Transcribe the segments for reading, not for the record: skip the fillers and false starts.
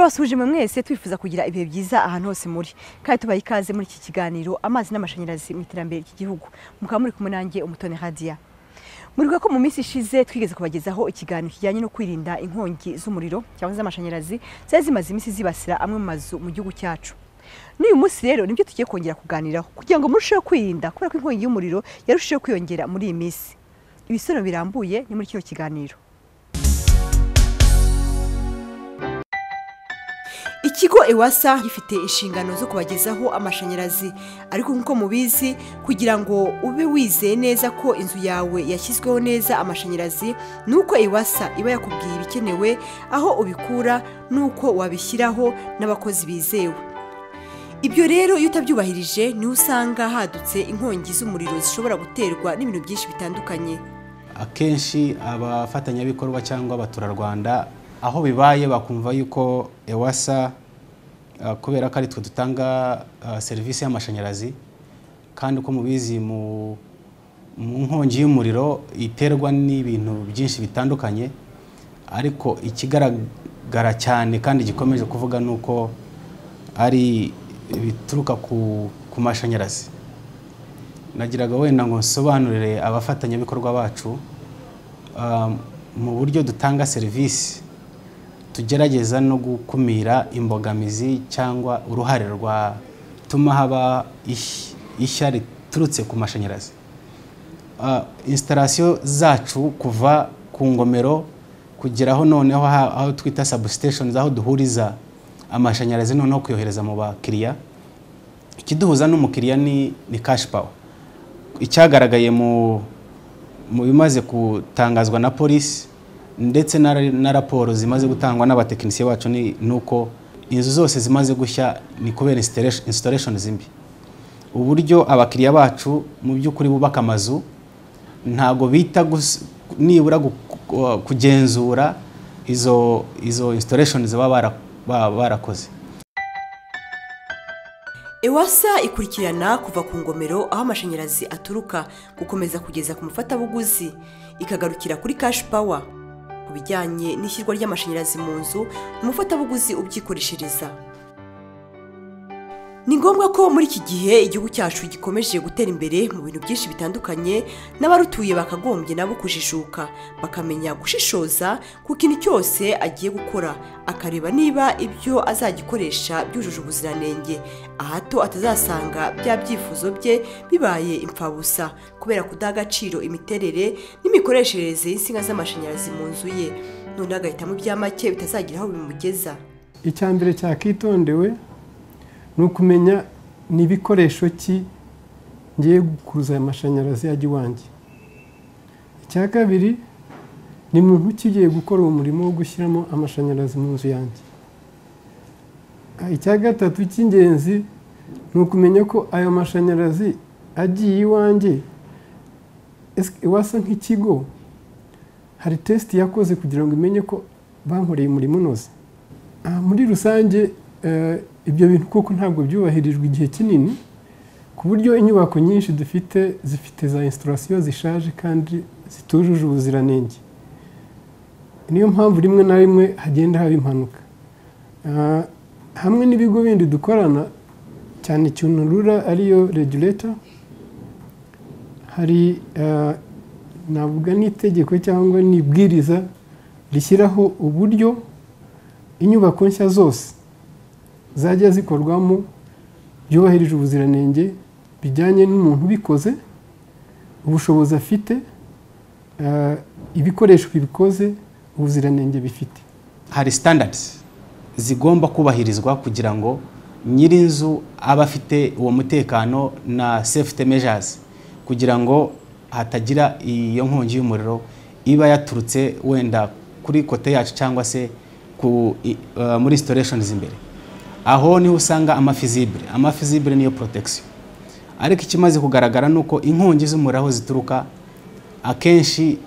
turabasuje mwese twifuza kugira ibihe byiza ahantu hose muri kandi tubaye ikaze muri iki kiganiro amazi n'amashanyarazi mu iterambere ry'igihugu mukaba muri kumwe nanjye Umutoni Hadia. Muribuka ko mu minsi ishize twigeze kubagezaho ikiganiro kijyanye no kwirinda inkongi z'umuriro cyangwa z'amashanyarazi zari zimaze iminsi zibasira amwe mu mazu mu gihugu cyacu. N'uyu munsi rero nibyo tugiye kongera kuganiraho kugira ngo murusheho kwirinda kubera ko inkongi y'umuriro yarushijeho kwiyongera muri iyi minsi. Ibisobanuro birambuye ni muri kino kiganiro. Ikigo Ewasa gifite inshingano zo kubagezaho amashanyarazi, ariko nkuko mubizi kugira ngo ube wizeye neza ko inzu yawe yashyizweho neza amashanyarazi nuko Ewasa iba yakubwiye ibikenewe, aho ubikura nuko wabishyiraho n'abakozi bizewe. Ibyo rero iyo utabyubahirije ni usanga hadutse inkongi z'umuriro zishobora guterwa n'ibintu byinshi bitandukanye. Akenshi abafatanyabikorwa cyangwa abaturarwanda aho bibaye bakumva yuko Ewasa kubera ko ari twe dutanga serivisi y'amashanyarazi, kandi uko mubizi mu nkongi y'umuriro iterwa n'ibintu byinshi bitandukanye, ariko ikigaragara cyane kandi gikomeje kuvuga nuko ari bituruka ku mashanyarazi. Nagiraga wenda ngo nsobanurire abafatanyabikorwa bacu mu buryo dutanga serivisi tugerageza no gukumira imbogamizi cyangwa uruhare rwatuma haba ishya riturutse ku mashanyarazi. Installation zacu kuva ku ngomero kugeraho noneho aho twita substations, aho duhuriza amashanyarazi noneho kuyohereza mu bakiriya. Ikiduhuza n'umukiriya ni cash power. Icyagaragaye mu bimaze gutangazwa na polisi ndetse na raporo zimaze gutangwa n'abatekinisiye bacu nuko inzu zose zimaze gushya ni kubera installation zimbi. Uburyo abakiriya bacu mu by'ukuri bubaka amazu ntago bita nibura kugenzura izo installations baba barakoze. Ewasa ikurikirana kuva ku ngomero aho amashanyarazi aturuka gukomeza kugeza ku mufatabuguzi, ikagarukira kuri cash power kubijyanye n'ishyirwa ry'amashanyarazi mu nzu umufatabuguzi ubyikoreshereza. Ni ngombwa ko muri iki gihe igihugu cyacu gikomeje gutera imbere mu bintu byinshi bitandukanye, n'abarutuye bakagombye nabo kujishuka bakamenya gushishoza ku kintu cyose agiye gukora, akareba niba ibyo azagikoresha byujuje ubuziranenge, ahato atazasanga bya byifuzo bye bibaye impfabusa kubera kudaha agaciro imiterere n'imikoreshereze y'insinga z'amashanyarazi mu nzu ye, none agahitamo ibya make bitazagira aho bimugeza. Icyambere cyakitondewe ni ukumenya n'ibikoresho ki ngiye gukuza aya mashanyarazi yajya iwanjye. Icya kabiri ni muntu kigiye gukora umurimo wo gushyiramo amashanyarazi mu nzu yanjye. Icya gatatu cy'ingenzi ni ukumenya ko ayo mashanyarazi agiye iwanjye Ewasa nk'ikigo hari test yakoze kugira ngo imenye ko bankoreye umurimo unoze. Muri rusange ibyo bintu koko ntabwo byubahirijwe igihe kinini, ku buryo inyubako nyinshi zifite za installation zishaje kandi zitujuje ubuziranenge. Niyo mpamvu rimwe na rimwe hagenda haba impanuka. Hamwe n'ibigo bindi dukorana cyane cyunurura ariyo regulator, hari navuga n'itegeko cyangwa n'ibwiriza rishyiraho uburyo inyubako nshya zose zajya zikorwamo byubahirije ubuziranenge bijyanye n'umuntu ubikoze, ubushobozi afite, ibikoresho bibikoze, ubuziranenge bifite. Hari standards zigomba kubahirizwa kugira ngo nyirinzu aba afite uwo mutekano na safety measures, kugira ngo hatagira iyo nkongi y'umuriro iba yaturutse wenda kuri kote yacu cyangwa se muri installations imbere. Aho niho usanga amafizibile niyo protection. Ariko ikimaze kugaragara nuko inkongi z'umuriro aho zituruka akenshi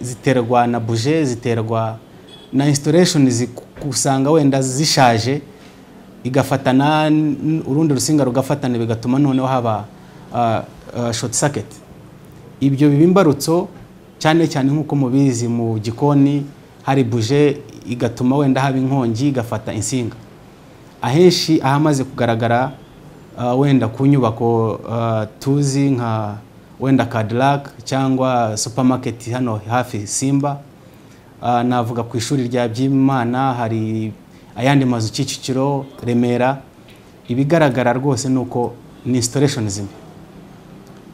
ziterwa na buje, ziterwa na installations usanga wenda zishaje, igafatana urundi rusinga rugafatana bigatuma noneho haba short circuit. Ibyo bibimbarutso cyane cyane nkuko mubizi mu gikoni hari buje igatuma wenda haba inkongi igafata insinga. Ahenshi ahamaze kugaragara wenda ku nyubako tuzi nka wenda Cadillac cyangwa supermarket hano hafi Simba, navuga ku ishuri rya Byimana, hari ayandi mazu Kicukiro, Remera. Ibigaragara rwose nuko ni installation zimwe.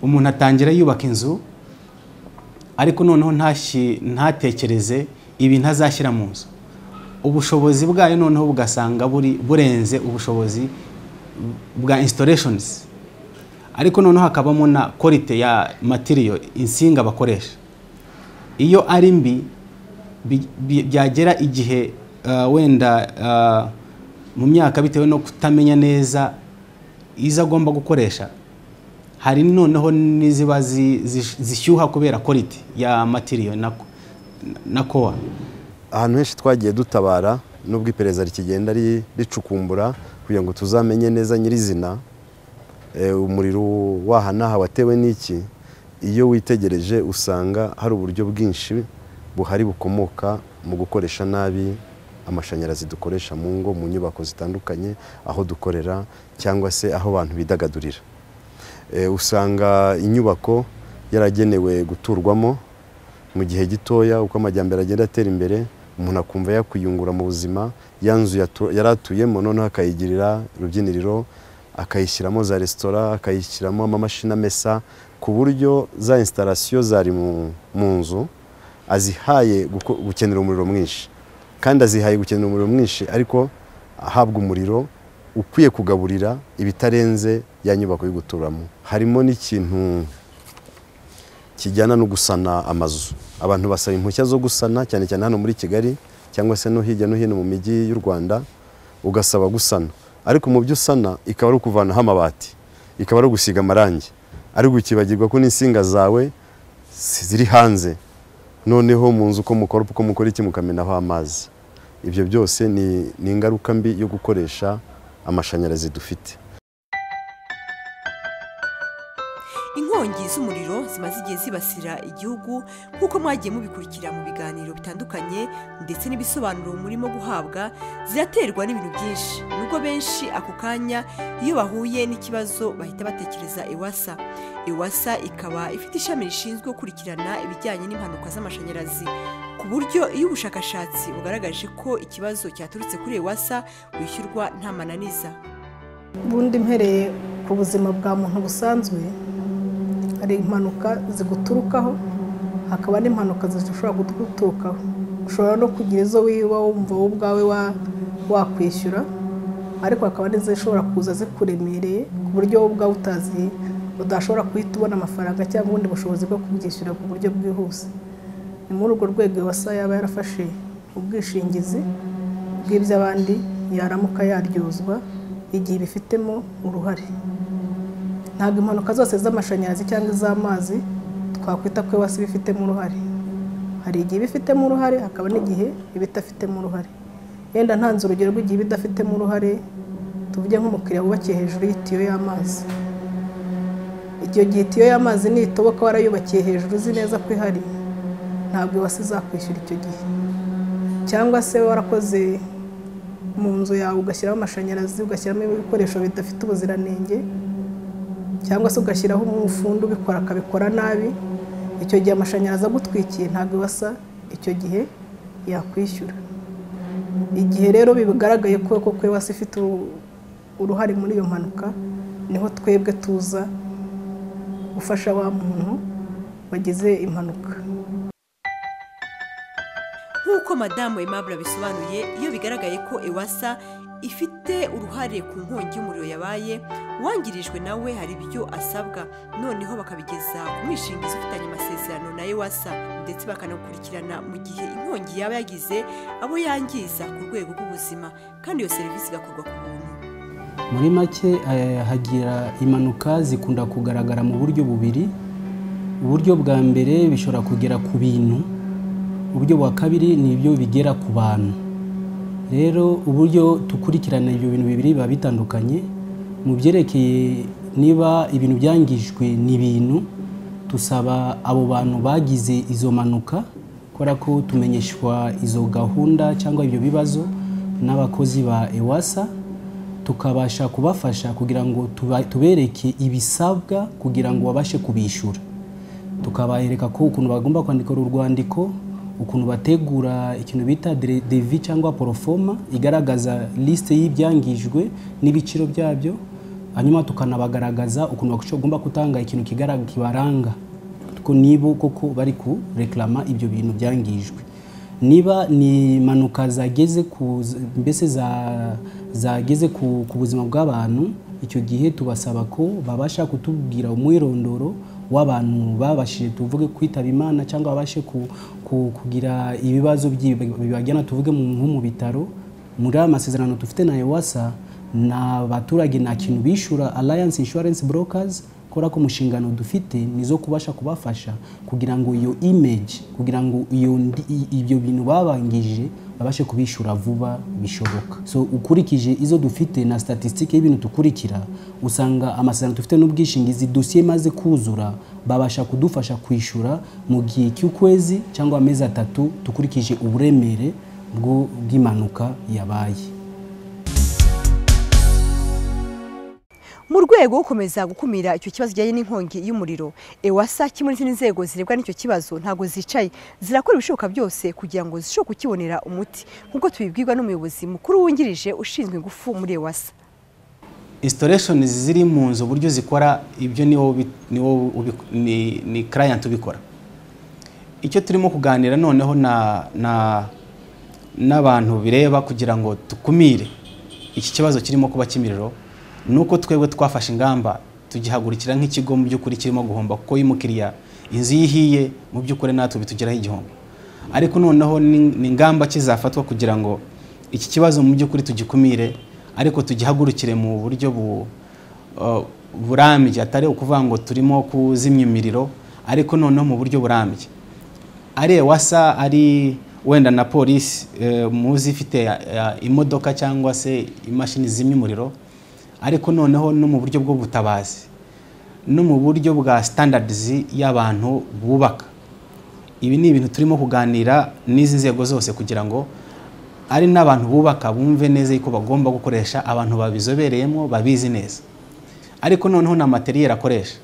Umuntu atangira yubaka inzu ariko noneho ntatekereze ibi ntazashyira mu nzu. Ubushobozi bwayo noneho bugasanga burenze ubushobozi bwa installations. Ariko noneho hakabamo na quality ya material, insinga bakoresha. Iyo ari mbi byagera igihe wenda mu myaka bitewe no kutamenya neza iza agomba gukoresha, hari noneho niziba zishyuha kubera quality ya material na core. Ahantu henshi twagiye dutabara nubwo iperereza rikigenda ricukumbura kugira ngo tuzamenye neza nyirizina umuriro wahanaha watewe n'iki. Iyo witegereje usanga hari uburyo bwinshi buhari bukomoka mu gukoresha nabi amashanyarazi dukoresha mu ngo, mu nyubako zitandukanye, aho dukorera cyangwa se aho abantu bidagadurira. Usanga inyubako yaragenewe guturwamo mu gihe gitoya, uko amajyambere agenda atera imbere umuntu akumva yakwiyungura mu buzima. Yanzu yaratuyemo noneho akayigirira urubyiniriro, akayishyiramo za restaurant, akayishyiramo amamashini amesa, ku buryo za installation zari mu nzu azihaye gukenera umuriro mwinshi, kandi azihaye gukenera umuriro mwinshi ariko ahabwa umuriro ukwiye kugaburira ibitarenze ya nyubako yo guturamo. Harimo n'ikintu kijyana no gusana amazu. Abantu basaba impushya zo gusana cyane cyane hano muri Kigali cyangwa se no hirya no hino mu mijyi y'u Rwanda, ugasaba gusana, ariko mu byo usana ikaba ari ukuvanaho amabati, ikaba ari gusiga amarangi, ari gukibagirwa ko n'insinga zawe ziri hanze, noneho mu nzu uko mukora iki mukamenaho amazi. Ibyo byose ni ingaruka mbi yo gukoresha amashanyarazi dufite. Inkongi z'umuriro zimaze igihe zibasira igihugu nk'uko mwagiye mubikurikira mu biganiro bitandukanye, ndetse n'ibisobanuro murimo guhabwa. Ziraterwa n'ibintu byinshi, nubwo benshi ako kanya iyo bahuye n'ikibazo bahita batekereza EWASA. EWASA ikaba ifite ishami rishinzwe gukurikirana ibijyanye n'impanuka z'amashanyarazi, ku buryo iyo ubushakashatsi bugaragaje ko ikibazo cyaturutse kuri EWASA wishyurwa nta mananiza. Bundi mpereye ku buzima bwa muntu busanzwe, hari impanuka ziguturukaho, hakaba n'impanuka zishobora kuguturukaho. Ushobora no kugira izo wiba wumva wowe ubwawe wakwishyura, ariko hakaba n'izishobora kuza zikuremereye ku buryo wowe ubwawe udashobora kuhita ubona amafaranga cyangwa ubundi bushobozi bwo kubyishyura ku buryo bwihuse. Ni muri urwo rwego EWASA yaba yarafashe ubwishingizi bw'iby'abandi yaramuka yaryozwa igihe bifitemo uruhare. Ntabwo impanuka zose z'amashanyarazi cyangwa iz'amazi twakwita ko EWASA bifitemo uruhare. Hari igihe bifitemo uruhare, hakaba n'igihe ibitafitemo uruhare. Yenda ntanze urugero rw'igihe bidafitemo uruhare, tuvuge nk'umukiriya wubakiye hejuru y'itiyo y'amazi. Icyo gihe itiyo y'amazi nitoboka warayubakiye hejuru uzi neza ko ihari, ntabwo EWASA izakwishyura icyo gihe. Cyangwa se warakoze mu nzu yawe ugashyiraho amashanyarazi, ugashyiramo ibikoresho bidafite ubuziranenge, cyangwa se ugashyiraho umufundi ubikora akabikora nabi, icyo gihe amashanyarazi agutwikiye ntabwo EWASA icyo gihe yakwishyura. Igihe rero bigaragaye ko EWASA ifite uruhare muri iyo mpanuka, niho twebwe tuza gufasha wa muntu wagize impanuka. Nk'uko Madamu Aimable abisobanuye, iyo bigaragaye ko EWASA ifite uruhare ku nkongi y'umuriro yabaye, uwangirijwe nawe hari ibyo asabwa, noneho bakabigeza ku mwishingizi ufitanye amasezerano na EWASA, ndetse bakanakurikirana mu gihe inkongi yaba yagize abo yangiza ku rwego rw'ubuzima, kandi iyo serivisi igakorwa ku buntu. Muri make hagira impanuka zikunda kugaragara mu buryo bubiri. Uburyo bwa mbere bishobora kugera ku bintu, uburyo bwa kabiri ni ibyo bigera ku bantu. Rero uburyo tukurikirana ibyo bintu bibiri biba bitandukanye. Mu byerekeye niba ibintu byangijwe n'ibintu, tusaba abo bantu bagize izo manuka kubera ko tumenyeshwa izo gahunda cyangwa ibyo bibazo n'abakozi ba EWASA, tukabasha kubafasha kugira ngo tubereke ibisabwa kugira ngo babashe kubishyura. Tukabereka ko ukuntu bagomba kwandika urwandiko, ukuntu bategura ikintu bita devis cyangwa proforma igaragaza liste y'ibyangijwe n'ibiciro byabyo, hanyuma tukanabagaragaza ukuntu bagomba gutanga ikintu kibaranga ko nibo koko bari ku reklama ibyo bintu byangijwe. Niba ni manuka zageze ku mbese zageze ku buzima bw'abantu, icyo gihe tubasaba ko babasha kutubwira umwirondoro w'abantu babashije tuvuge kwitaba Imana cyangwa babashe kugira ibibazo bibajyana tuvuge nko mu bitaro. Muri amasezerano dufite na EWASA n'abaturage nta kintu bishura Alliance Insurance Brokers, kora ko mushingano dufite nizo kubasha kubafasha kugira ngo iyo image, kugira ngo ibyo bintu babangije babashe kubishura vuba bishoboka. So ukurikije izo dufite na statistique y'ibintu tukurikira, usanga amasezerano dufite n'ubwishingizi dossier maze kuzura babasha kudufasha kwishura mu gihe cy'ukwezi cyangwa amezi 3 tukurikije uburemere bw'impanuka yabaye. Mu rwego rwo gukomeza gukumira icyo kibazo kijyanye n'inkongi y'umuriro, EWASA kimwe n'izindi nzego zirebwa n'icyo kibazo ntago zicaye, zirakora ibishoboka byose kugira ngo zishobore kukibonera umuti, nk'uko tubibwirwa n'umuyobozi mukuru wungirije ushinzwe ingufu muri EWASA. Installation ziri mu nzu uburyo zikora ibyo ni client ubikora. Icyo turimo kuganira noneho n'abantu bireba kugira ngo tukumire iki kibazo kirimo kuba kimiriro, nuko twebwe twafashe ingamba tugihagurikira nk'ikigo mu by'ukuri kirimo guhomba, kuko y'umukiriya inzu yihiye mu by'ukuri natwe bitugeraho igihombo. Ariko noneho ni ingamba kizafatwa kugira ngo iki kibazo mu by'ukuri tugikumire, ariko tugihagurukire mu buryo burambye, atari ukuvuga ngo turimo kuzimya imiriro, ariko noneho mu buryo burambye. Ari EWASA ari wenda na polisi muzi ifite imodoka cyangwa se imashini zimya umuriro, ariko noneho no mu buryo bwo gutabazi no mu buryo bwa standards y'abantu bubaka. Ibi ni ibintu turimo kuganira n'izi nzego zose kugira ngo ari n'abantu bubaka bumve neza yuko bagomba gukoresha abantu babizobereyemo babizi neza. Ariko noneho na materiel akoresha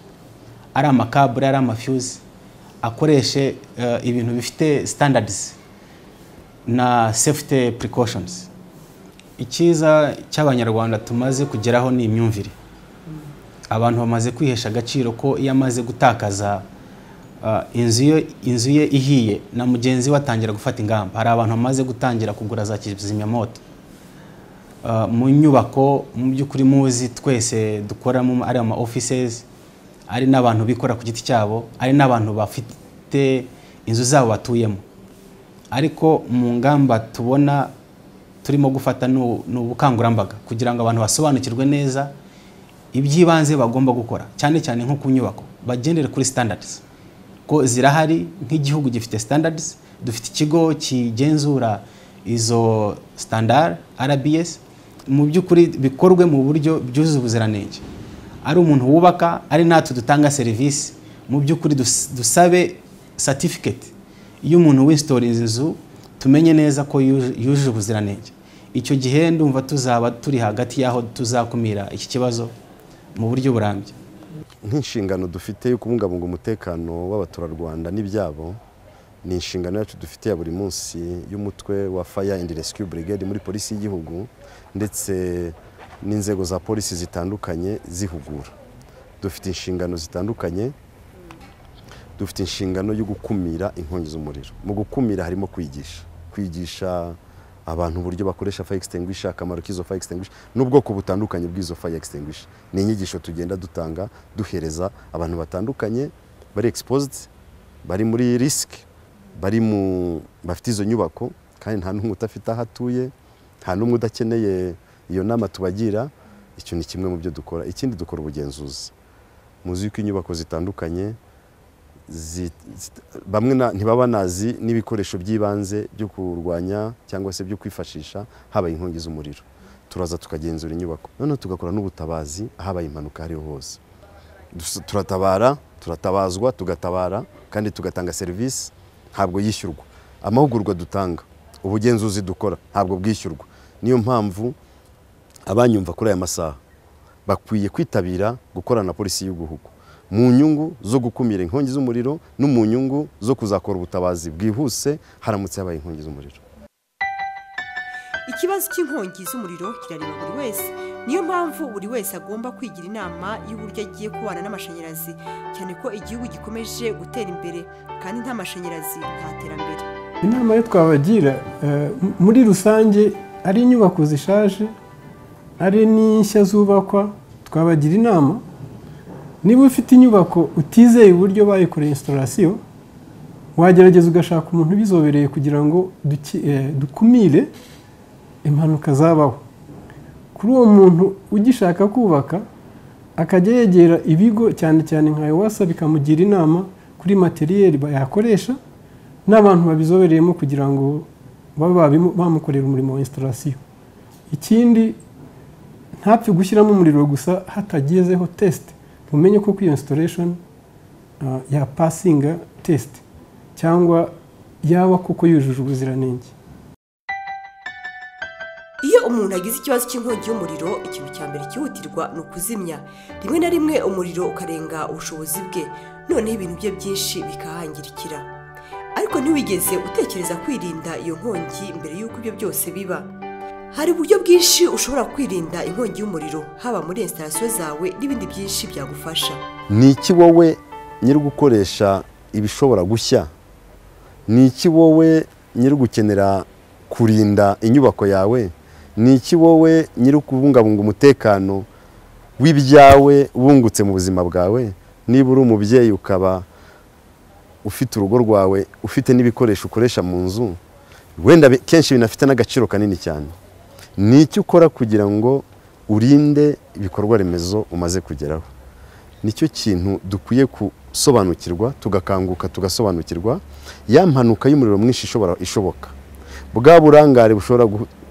ari amakabure, ari amafuse, akoreshe ibintu bifite standards na safety precautions. Ikiza cy'abanyarwanda tumaze kugeraho ni imyumvire. Abantu bamaze kwihesha agaciro ko iyo amaze gutakaza inzu ye ihiye na mugenzi watangira gufata ingamba. Hari abantu bamaze gutangira kugura za kizimyamoto mu nyubako, mu by'ukuri muzi twese dukoramo, ari ama offices, ari n'abantu bikora ku giti cyabo, ari n'abantu bafite inzu zabo batuyemo. Ariko mu ngamba tubona turimo gufata n'ubukangurambaga kugira ngo abantu basobanukirwe neza ibyibanze bagomba gukora, cyane cyane nko ku nyubako bagendere kuri standards ko zirahari. Nk'igihugu gifite standards, dufite ikigo kigenzura izo standard RBS, mu by'ukuri bikorwe mu buryo byuzuye ubuziranenge. Ari umuntu wubaka, ari natwe dutanga service, mu by'ukuri dusabe certificate y'umuntu w'installing inzu, tumenye neza ko yujuje ubuziranenge. Icyo gihe ndumva tuzaba turi hagati yaho tuzakumira iki kibazo mu buryo burambye. Nk'inshingano dufite yo kubungabunga umutekano w'abaturarwanda n'ibyabo, ni inshingano yacu dufite ya buri munsi y'umutwe wa Fire and Rescue Brigade muri polisi y'igihugu ndetse n'inzego za polisi zitandukanye zihugura. Dufite inshingano zitandukanye, dufite inshingano yo gukumira inkongi z'umuriro. Mu gukumira harimo kwigisha abantu uburyo bakoresha fire extinguisher, akamaro k'izo fire extinguisher n'ubwoko butandukanye bw'izo fire extinguisher. Ni inyigisho tugenda dutanga duhereza abantu batandukanye bari exposed, bari muri risk, bafite izo nyubako, kandi nta n'umwe utafite aho atuye, nta n'umwe udakeneye iyo nama tubagira. Icyo ni kimwe mu byo dukora. Ikindi dukora ubugenzuzi. Muzi ko inyubako zitandukanye bamwe ntibaba nazi n'ibikoresho by'ibanze byo kurwanya cyangwa se byo kwifashisha habaye inkongi z'umuriro. Turaza tukagenzura inyubako, noneho tugakora n'ubutabazi ahabaye impanuka hariho hose. Turatabazwa, tugatabara kandi tugatanga service, ntabwo yishyurwa. amahugurwa dutanga, ubugenzuzi dukora ntabwo bwishyurwa. Niyo mpamvu abanyumva kuri aya masaha bakwiye kwitabira gukorana na polisi y'igihugu mu nyungu zo gukumira inkongi z'umuriro no mu nyungu zo kuzakora ubutabazi bwihuse haramutse habaye inkongi z'umuriro. Ikibazo cy'inkongi z'umuriro kirareba buri wese, niyo mpamvu buri wese agomba kwigira inama y'uburyo agiye kubana n'amashanyarazi, cyane ko igihugu gikomeje gutera imbere kandi nta mashanyarazi nta terambere. Inama yo twabagira muri rusange ari inyubako zishaje ari n'inshya zubakwa, twabagira inama niba ufite inyubako utizeye uburyo bayikoreye installation, wagerageza ugashaka umuntu ubizobereye kugira ngo dukumire impanuka zabaho. Kuri uwo muntu ugishaka kubaka akajya yegera ibigo cyane cyane nka EWASA bikamugira inama kuri materiel bayakoresha n'abantu babizobereyemo kugira ngo babe bamukorera umurimo wa installation. Ikindi ntapfe gushyiramo umuriro gusa hatagizeho test, umenye ko iyo installation ya passinga test cyangwa yaba koko yujuje ubuziranenge. Iyo umuntu agize ikibazo cy'inkongi y'umuriro, ikintu cya mbere cyihutirwa ni ukuzimya. Rimwe na rimwe umuriro ukarenga ubushobozi bwe, noneho ibintu bye byinshi bikahangirikira. Ariko ntiwigeze utekereza kwirinda iyo nkongi mbere y'uko ibyo byose biba. Hari uburyo bwinshi ushobora kwirinda inkongi y'umuriro, haba muri installation zawe n'ibindi byinshi byagufasha. Ni iki wowe nyiri gukoresha ibishobora gushya? Ni iki wowe nyiri gukenera kurinda inyubako yawe? Ni iki wowe nyiri kubungabunga umutekano w'ibyawe bungutse mu buzima bwawe? Niba uri umubyeyi ukaba ufite urugo rwawe, ufite n'ibikoresho ukoresha mu nzu, wenda kenshi binafite n'agaciro kanini cyane, ni iki ukora kugira ngo urinde ibikorwa remezo umaze kugeraho? Nicyo kintu dukwiye gusobanukirwa, tugakanguka tugasobanukirwa ya mpanuka y'umuriro mwinshi ishoboka, bwa burangare bushobora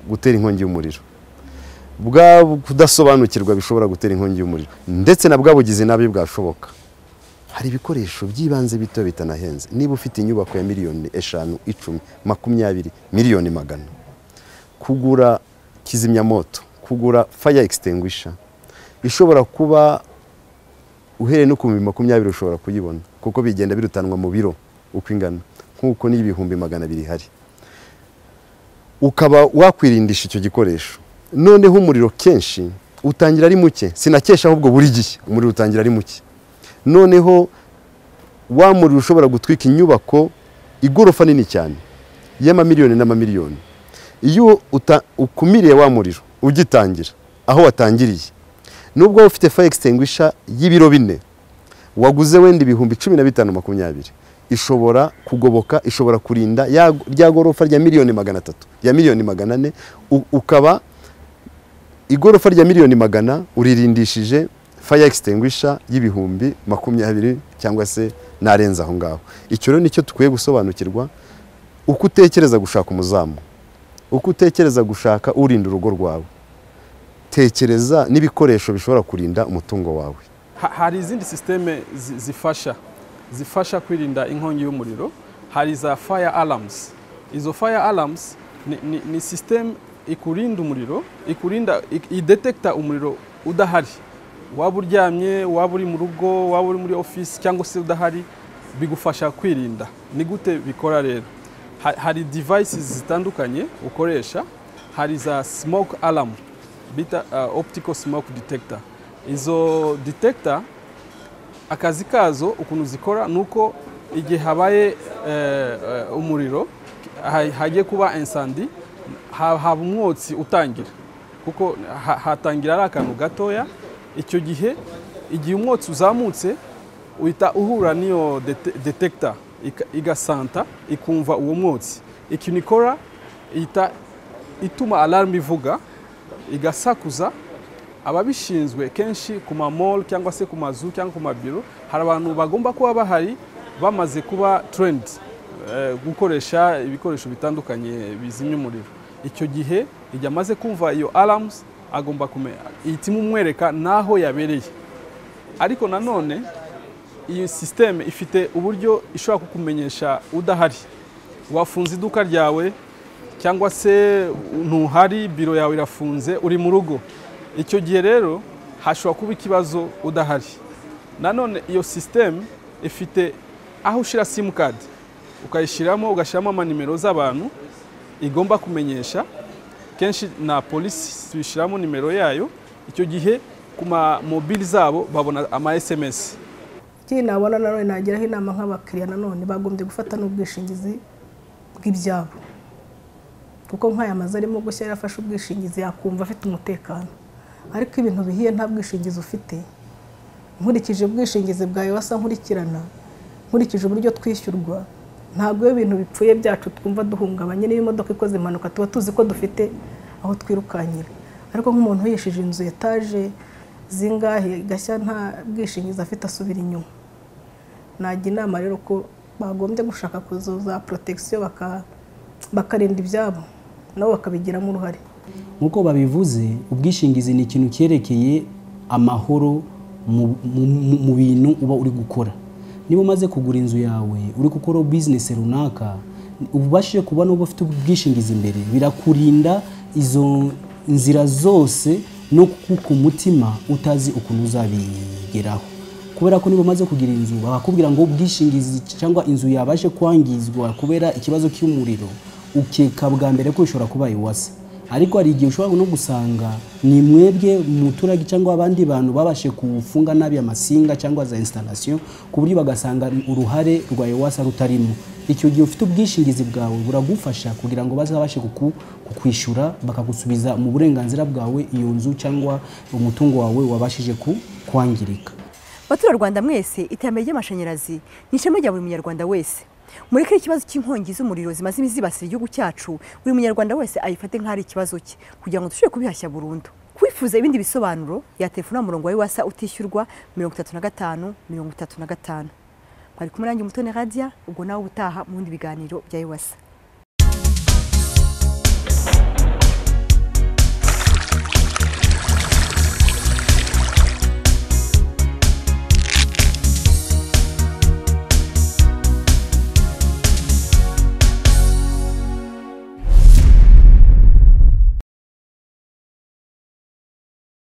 gutera inkongi y'umuriro, bwa kudasobanukirwa bishobora gutera inkongi y'umuriro, ndetse na bwa bugizi nabi bwashoboka. Hari ibikoresho by'ibanze bito bitanahenze. Niba ufite inyubako ya miliyoni 5, 10, 20, miliyoni 100, kugura kizimyamoto, kugura fire extinguisher ishobora kuba uhereye no ku 20 ushobora kuyibona, kuko bigenda birutanwa mu biro uko ingana, nkuko n'ibihumbi 200 hari. Ukaba wakwirindisha icyo gikoresho. Noneho umuriro kenshi utangira ari muke, sinakesha ahubwo buri gihe umuriro utangira ari muke. Noneho wa muriro ushobora gutwika inyubako igorofa nini cyane y'amamiliyoni n'amamiliyoni. Iyo ukumiriye wa muriro ugitangira aho watangiriye, nubwo ufite fire extinguisher y'ibiro 4 waguze wenda ibihumbi 15 20, ishobora kugoboka, ishobora kurinda rya gorofa rya miliyoni 300, ya miliyoni 400, ukaba igorofa rya miliyoni 100 uririndishije fire extinguisher y'ibihumbi 20 cyangwa se narenza aho ngaho. Icyo rero nicyo tukwiye gusobanukirwa, uko utekereza gushaka umuzamu, uko utekereza gushaka urinda urugo rwawe, tekereza n'ibikoresho bishobora kurinda umutungo wawe. Hari izindi systeme zifasha kwirinda inkongi y'umuriro. Hari za fire alarms. Izo fire alarms ni system ikurinda umuriro, idetecta umuriro udahari. Waba uryamye, waba uri mu rugo, waba uri muri office cyangwa se udahari, bigufasha kwirinda. Ni gute bikora rero? Hari devices zitandukanye ukoresha. Hari za smoke alarm bita optical smoke detector. Izo detector akazi kazo ukuntu zikora nuko igihe habaye umuriro, hagiye kuba incendie, haba umwotsi utangira, kuko hatangira ari akantu gatoya. Icyo gihe igihe umwotsi uzamutse uhita uhura niyo detector igasanta ikumva uwo mwotsi. Ikintu ikora ituma alarm ivuga, igasakuza. Ababishinzwe kenshi ku ma mall cyangwa se ku mazu cyangwa ku mabiro, hari abantu bagomba kuba bahari bamaze kuba trend gukoresha ibikoresho bitandukanye bizimya umuriro. Icyo gihe igihe amaze kumva iyo alarms agomba kumenya, itima umwereka naho yabereye. Ariko nanone iyi system ifite uburyo ishobora kukumenyesha udahari. wafunze iduka ryawe cyangwa se ntuhari, biro yawe irafunze, uri mu rugo. Icyo gihe rero hashobora kuba ikibazo udahari. Nanone iyo system ifite aho ushira simukadi ukayishyiramo, ugashyiramo amanimero z'abantu igomba kumenyesha. Kenshi na polisi tuyishyiramo nimero yayo. Icyo gihe ku mobile zabo babona ama SMS. Ikindi nabona nanone nagiraho inama nk'abakiriya nanone bagombye gufata n'ubwishingizi bw'ibyabo, kuko nk'aya mazu arimo gushya yarafashe ubwishingizi yakumva afite umutekano, ariko ibintu bihiye nta bwishingizi ufite. Nkurikije ubwishingizi bwawe wasa nkurikirana, nkurikije uburyo twishyurwa, ntabwo iyo ibintu bipfuye byacu twumva duhungabanye. Niyo imodoka ikoze impanuka tuba tuzi ko dufite aho twirukanyira, ariko nk'umuntu yishije inzu etaje zingahe gashya nta bwishingizi afite asubira inyuma. Najya inama rero ko bagombye gushaka kuzo za protection bakarinda ibyabo nabo bakabigiramo uruhare. Nk'uko babivuze, ubwishingizi ni ikintu cyerekeye amahoro mu bintu uba uri gukora. Niba umaze kugura inzu yawe, uri gukora business runaka, ubashije kuba n'ubu ufite ubwishingizi imbere, birakurinda izo nzira zose no ku mutima utazi ukuntu uzabigeraho. Kubera ko niba umaze kugira inzu bakakubwira ngo ubwishingizi cyangwa inzu yabashe kwangizwa kubera ikibazo cy'umuriro, ukeka bwa mbere ko ishobora kuba iwasa. Ariko hari igihe ushobora no gusanga ni mwebwe umuturage cyangwa abandi bantu babashe kufunga nabi amasinga cyangwa za installation ku buryo bagasanga uruhare rwa iwasa rutarimo. Icyo gihe ufite ubwishingizi bwawe buragufasha kugira ngo bazabashe kukwishura, bakagusubiza mu burenganzira bwawe iyo nzu cyangwa umutungo wawe wabashije kwangirika. Baturarwanda mwese, iterambere ry'amashanyarazi ni ishema rya buri munyarwanda wese. Mureke ikibazo cy'inkongi z'umuriro zimaze imizi zibasira igihugu cyacu, buri munyarwanda wese ayifate nk'ari ikibazo cye kugira ngo dushobore kubihashya burundu. Kwifuza ibindi bisobanuro ya telefone n'umurongo wa iwasa utishyurwa 35 35. Bari kumwe nanjye Umutoni Radia, ubwo nawe utaha mu bindi biganiro bya iwasa.